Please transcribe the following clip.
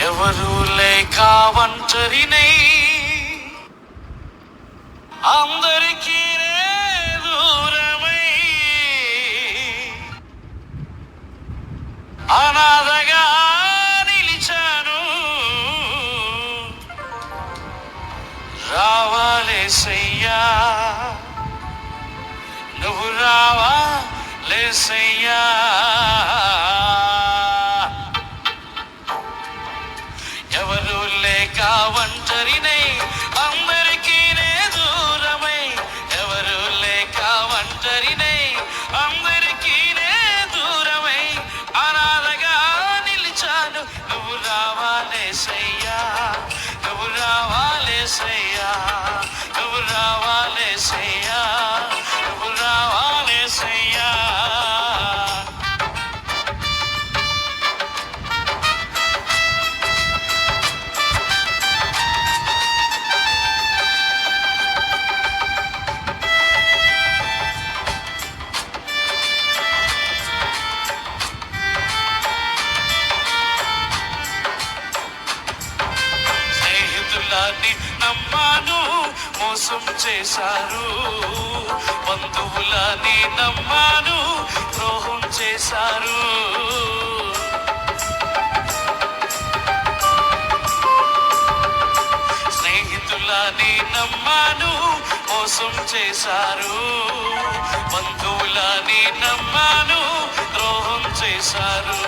ఎవరు లేక ఒంటరినై అందరికీ దూరమై అనాథగా నిలిచాను. రావాలేసయ్యా, నువ్వు రావాలేసయ్యా. ఎవరు లేక ఒంటరినై అందరికీ దూరమై, ఎవరు లేక ఒంటరినై అందరికీ దూరమై అనాథగా నిలిచాను. నువ్వు రావాలేసయ్యా, నువ్వు రావాలేసయ్యా, నువ్వు రావాలేసయ్యా, నువ్వు రావాలేసయ్యా. స్నేహితులని నమ్మాను, మోసం చేశారు. బంధువులని నమ్మాను, ద్రోహం చేశారు. స్నేహితులని నమ్మాను, మోసం చేశారు. బంధువులని నమ్మాను, ద్రోహం చేశారు.